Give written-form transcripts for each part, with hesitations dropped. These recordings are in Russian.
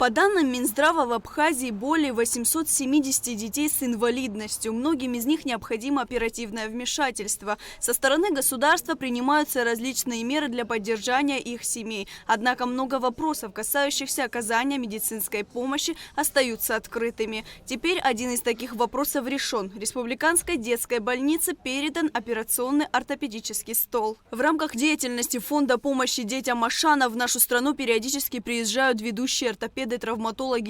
По данным Минздрава, в Абхазии более 870 детей с инвалидностью. Многим из них необходимо оперативное вмешательство. Со стороны государства принимаются различные меры для поддержания их семей. Однако много вопросов, касающихся оказания медицинской помощи, остаются открытыми. Теперь один из таких вопросов решен. Республиканской детской больнице передан операционный ортопедический стол. В рамках деятельности Фонда помощи детям Ашана в нашу страну периодически приезжают ведущие ортопеды-травматологи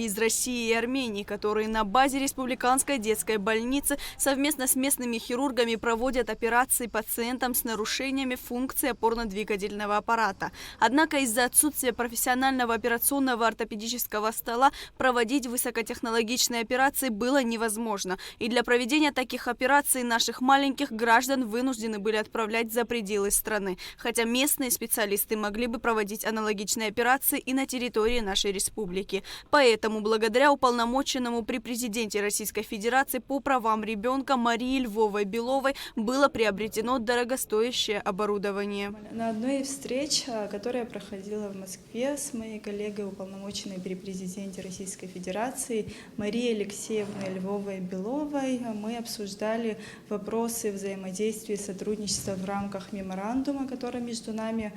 из России и Армении, которые на базе Республиканской детской больницы совместно с местными хирургами проводят операции пациентам с нарушениями функции опорно-двигательного аппарата. Однако из-за отсутствия профессионального операционного ортопедического стола проводить высокотехнологичные операции было невозможно. И для проведения таких операций наших маленьких граждан вынуждены были отправлять за пределы страны. Хотя местные специалисты могли бы проводить аналогичные операции и на территории нашей республики. Поэтому, благодаря уполномоченному при президенте Российской Федерации по правам ребенка Марии Львовой-Беловой было приобретено дорогостоящее оборудование. На одной из встреч, которая проходила в Москве с моей коллегой, уполномоченной при президенте Российской Федерации Марией Алексеевной Львовой-Беловой, мы обсуждали вопросы взаимодействия и сотрудничества в рамках меморандума, который между нами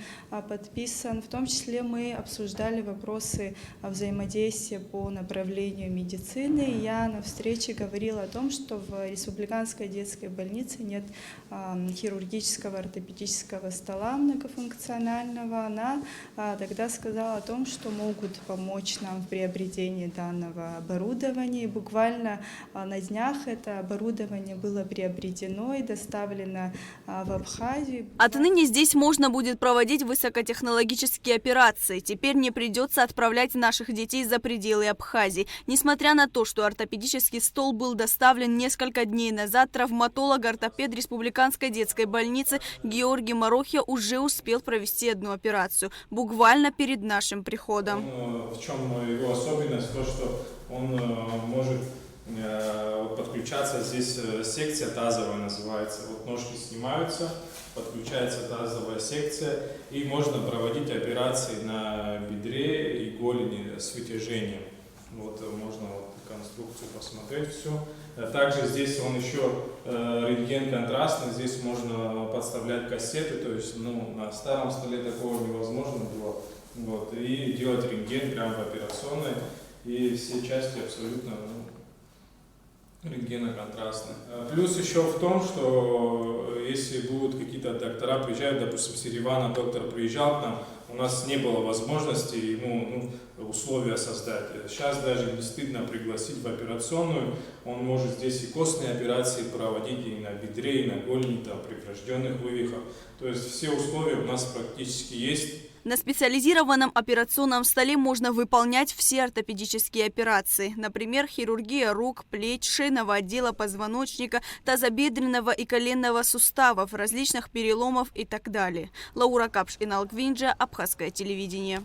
подписан. В том числе мы обсуждали вопросы взаимодействия по направлению медицины. Я на встрече говорила о том, что в Республиканской детской больнице нет хирургического ортопедического стола многофункционального. Она тогда сказала о том, что могут помочь нам в приобретении данного оборудования. И буквально на днях это оборудование было приобретено и доставлено в Абхазию. Отныне здесь можно будет проводить высокотехнологические операции. Теперь не придется отправлять наших детей за пределы Абхазии. Несмотря на то, что ортопедический стол был доставлен несколько дней назад, травматолог-ортопед Республиканской детской больницы Георгий Марохия уже успел провести одну операцию, буквально перед нашим приходом. В чем его особенность? То, что он может подключаться, здесь секция тазовая называется, вот ножки снимаются, подключается тазовая секция, и можно проводить операции на бедре и голени с вытяжением. Вот можно вот конструкцию посмотреть, все. Также здесь он еще рентген контрастный, здесь можно подставлять кассеты, то есть на старом столе такого невозможно было. Вот, и делать рентген прямо в операционной, и все части абсолютно рентгеноконтрастные. Плюс еще в том, что если будут какие-то доктора приезжать, допустим, с Еревана доктор приезжал к нам, у нас не было возможности ему условия создать. Сейчас даже не стыдно пригласить в операционную, он может здесь и костные операции проводить и на бедре, и на голени, там, при врожденных вывихах. То есть все условия у нас практически есть. На специализированном операционном столе можно выполнять все ортопедические операции. Например, хирургия рук, плеч, шейного отдела позвоночника, тазобедренного и коленного суставов, различных переломов и так далее. Лаура Капш, Инал Гвинджа, Абхазское телевидение.